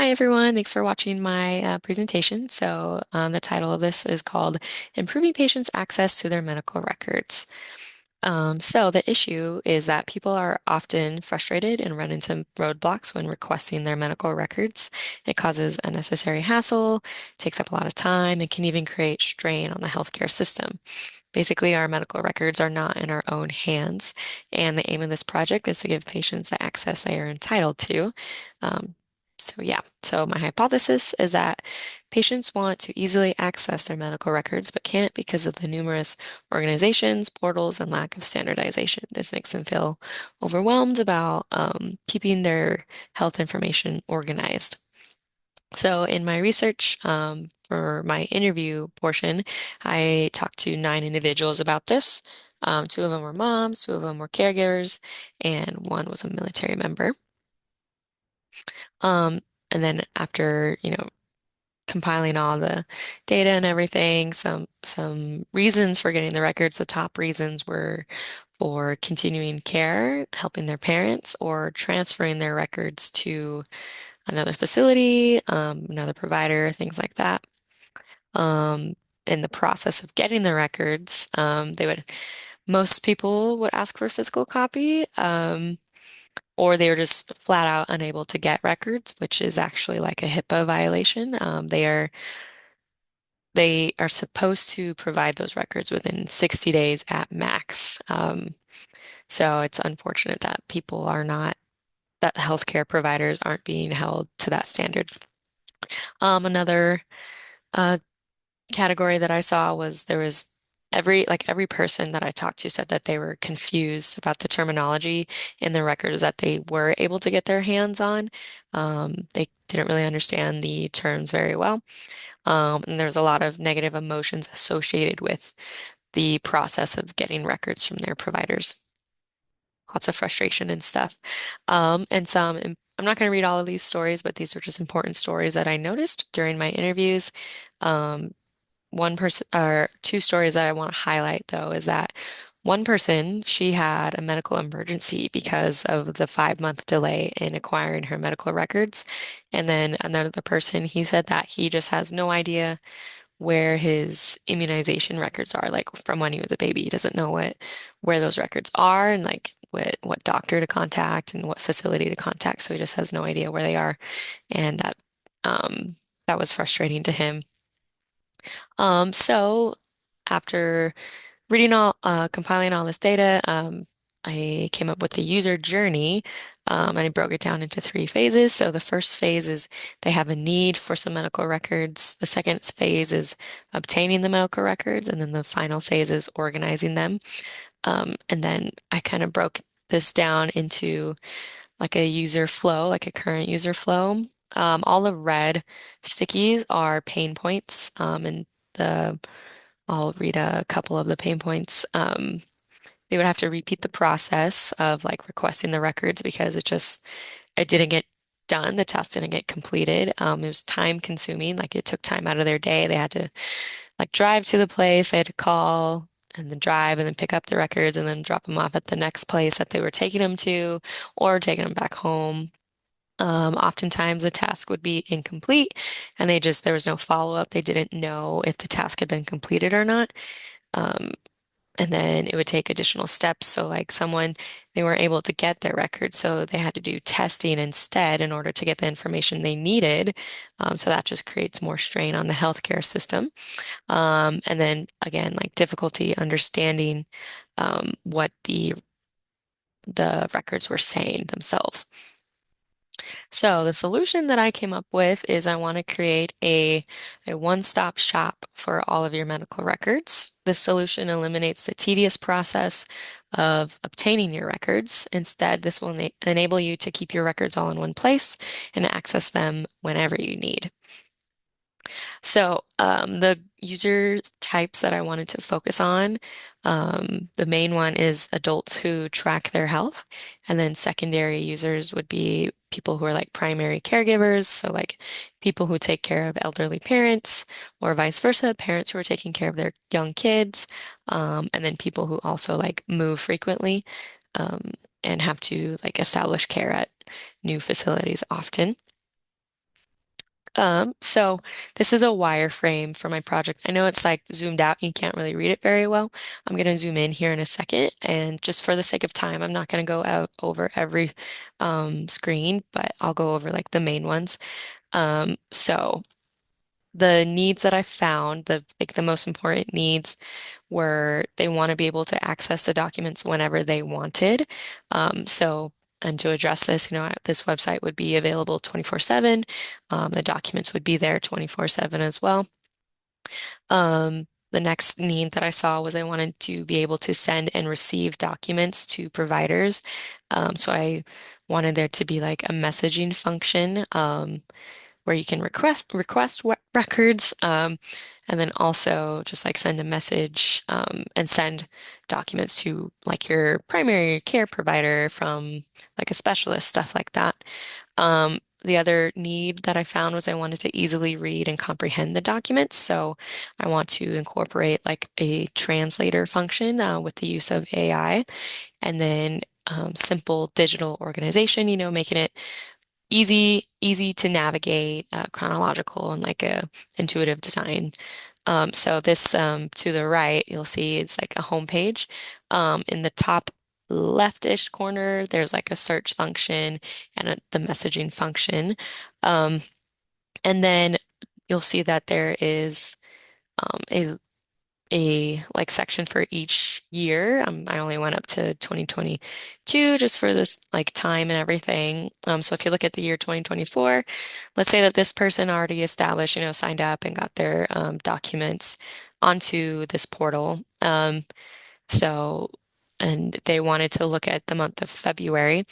Hi, everyone. Thanks for watching my presentation. The title of this is called Improving Patients' Access to Their Medical Records. The issue is that people are often frustrated and run into roadblocks when requesting their medical records. It causes unnecessary hassle, takes up a lot of time, and can even create strain on the healthcare system. Basically, our medical records are not in our own hands, and the aim of this project is to give patients the access they are entitled to. Um, so my hypothesis is that patients want to easily access their medical records but can't because of the numerous organizations, portals, and lack of standardization. This makes them feel overwhelmed about keeping their health information organized. So in my research for my interview portion, I talked to 9 individuals about this. 2 of them were moms, 2 of them were caregivers, and 1 was a military member. Um, and then after, compiling all the data and everything, some reasons for getting the records, the top reasons were for continuing care, helping their parents, or transferring their records to another facility, another provider, things like that. Um, in the process of getting the records, most people would ask for a physical copy, or they were just flat out unable to get records, which is actually like a HIPAA violation. They are supposed to provide those records within 60 days at max. So it's unfortunate that that healthcare providers aren't being held to that standard. Another uh, category that I saw was there was every person that I talked to said that they were confused about the terminology in the records that they were able to get their hands on. They didn't really understand the terms very well. And there's a lot of negative emotions associated with the process of getting records from their providers. Lots of frustration and stuff. I'm not going to read all of these stories, but these are just important stories that I noticed during my interviews. Um, One person or 2 stories that I want to highlight though is that one person, she had a medical emergency because of the 5-month delay in acquiring her medical records. And then another person, he said that he just has no idea where his immunization records are, like from when he was a baby. He doesn't know where those records are and like what doctor to contact and what facility to contact. So he just has no idea where they are. And um that was frustrating to him. So after compiling all this data, I came up with the user journey, and I broke it down into 3 phases. So the first phase is they have a need for some medical records. The second phase is obtaining the medical records, and then the final phase is organizing them. And then I kind of broke this down into like a user flow, like a current user flow. All the red stickies are pain points, and the I'll read a couple of the pain points. They would have to repeat the process of like requesting the records because it didn't get done. The task didn't get completed. It was time consuming. Like it took time out of their day. They had to like drive to the place. They had to call and then drive and then pick up the records and then drop them off at the next place that they were taking them to or taking them back home. Oftentimes the task would be incomplete and there was no follow-up. They didn't know if the task had been completed or not. Um, and then it would take additional steps. So like they weren't able to get their records, so they had to do testing instead in order to get the information they needed. So that just creates more strain on the healthcare system. And then again, like difficulty understanding what the records were saying themselves. So the solution that I came up with is I want to create a one-stop shop for all of your medical records. This solution eliminates the tedious process of obtaining your records. Instead, this will enable you to keep your records all in one place and access them whenever you need. The user types that I wanted to focus on, the main one is adults who track their health, and then secondary users would be people who are like primary caregivers, so like people who take care of elderly parents, or vice versa, parents who are taking care of their young kids, and then people who also like move frequently, um, and have to like establish care at new facilities often. So this is a wireframe for my project. I know it's like zoomed out, you can't really read it very well. I'm going to zoom in here in a second, and just for the sake of time, I'm not going to go out over every screen, but I'll go over like the main ones. So the needs that I found, the most important needs were they want to be able to access the documents whenever they wanted. And to address this, this website would be available 24/7. The documents would be there 24/7 as well. The next need that I saw was I wanted to be able to send and receive documents to providers. So I wanted there to be like a messaging function. Where you can request records, and then also just like send a message and send documents to like your primary care provider from like a specialist, stuff like that. The other need that I found was I wanted to easily read and comprehend the documents. So I want to incorporate like a translator function with the use of AI, and then simple digital organization, making it easy to navigate, chronological and like a intuitive design. So this to the right, you'll see it's like a home page. In the top leftish corner, there's like a search function and the messaging function. Um, and then you'll see that there is a like section for each year. I only went up to 2022 just for this like time and everything. So if you look at the year 2024, let's say that this person already established, signed up and got their documents onto this portal. So, and they wanted to look at the month of February,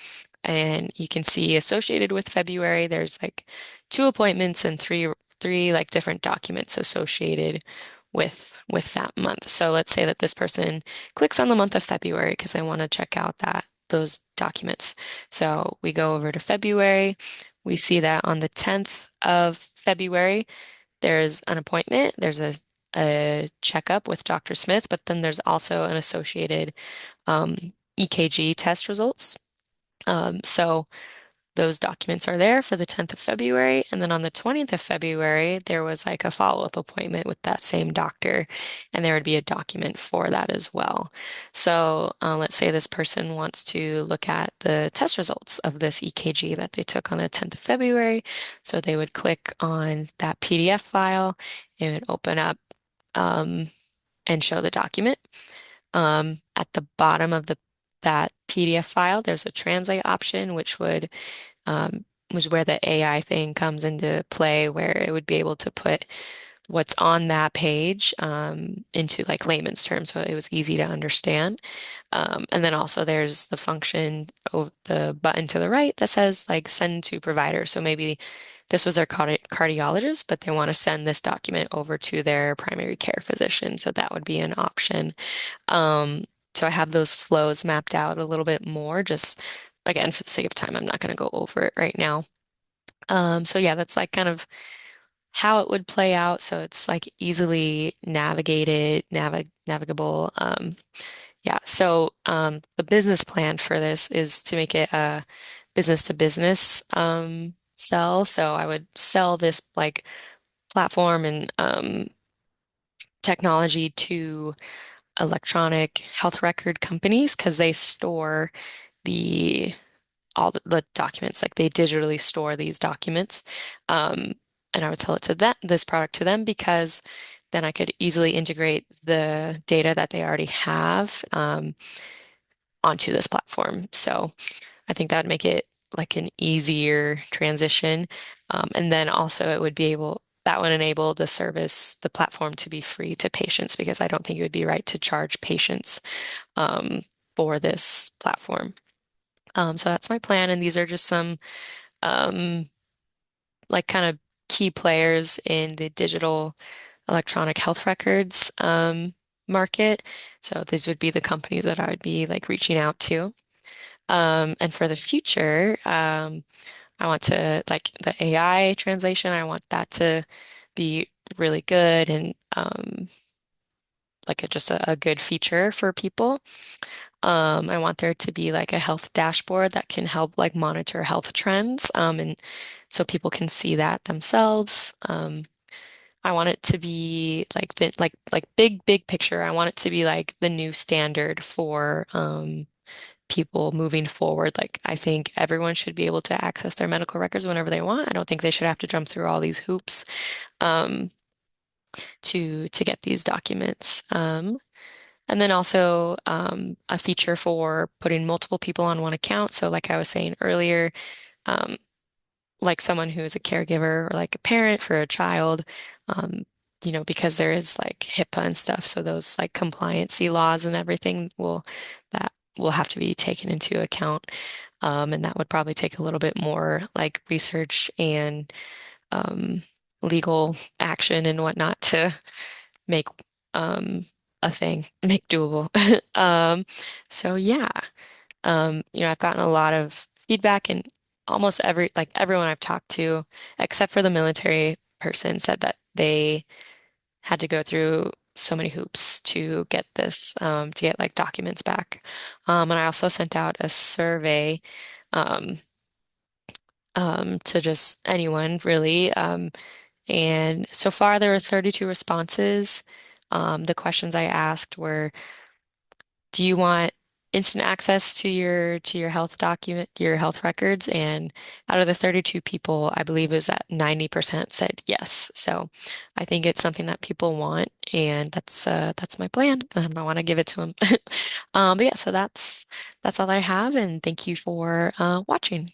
and you can see associated with February, there's like two appointments and three like different documents associated with that month. So let's say that this person clicks on the month of February because I want to check out those documents. So we go over to February. We see that on the 10th of February, there's an appointment. There's a checkup with Dr. Smith, but then there's also an associated EKG test results. So those documents are there for the 10th of February. And then on the 20th of February, there was like a follow-up appointment with that same doctor, and there would be a document for that as well. So let's say this person wants to look at the test results of this EKG that they took on the 10th of February. So they would click on that PDF file. It would open up um, and show the document. At the bottom of that PDF file, there's a translate option, which was where the AI thing comes into play, where it would be able to put what's on that page into like layman's terms, so it was easy to understand. And then also there's the function, the button to the right that says like send to provider. So maybe this was their cardiologist, but they want to send this document over to their primary care physician. So that would be an option. Um, so I have those flows mapped out a little bit more, just again, for the sake of time, I'm not going to go over it right now. So yeah, that's like kind of how it would play out. So it's like easily navigable. Yeah. So the business plan for this is to make it a business to business sell. So I would sell this like platform and technology to electronic health record companies because they store the all the documents, like they digitally store these documents. Um, and I would sell it to this product to them because then I could easily integrate the data that they already have onto this platform. So I think that would make it like an easier transition. And then also it would be that would enable the platform to be free to patients because I don't think it would be right to charge patients um, for this platform. So that's my plan, and these are just some um, like kind of key players in the digital electronic health records market. So these would be the companies that I would be like reaching out to. And for the future, I want to like the AI translation. I want that to be really good and like just a good feature for people. I want there to be like a health dashboard that can help like monitor health trends, and so people can see that themselves. I want it to be like the like big picture. I want it to be like the new standard for people moving forward. Like I think everyone should be able to access their medical records whenever they want. I don't think they should have to jump through all these hoops um, to get these documents. And then also a feature for putting multiple people on one account. So like I was saying earlier, um, like someone who is a caregiver or like a parent for a child, um, because there is like HIPAA and stuff. So those like compliancy laws and everything that will have to be taken into account. And that would probably take a little bit more like research and um, legal action and whatnot to make um, a thing, make doable. Um, so yeah, I've gotten a lot of feedback and almost like everyone I've talked to, except for the military person, said that they had to go through so many hoops to get this, to get like documents back. And I also sent out a survey, um, to just anyone really. And so far there were 32 responses. The questions I asked were, do you want instant access to your health document, your health records? And out of the 32 people, I believe it was at 90% said yes. So I think it's something that people want, and that's my plan. I want to give it to them. But yeah, so that's all I have, and thank you for watching.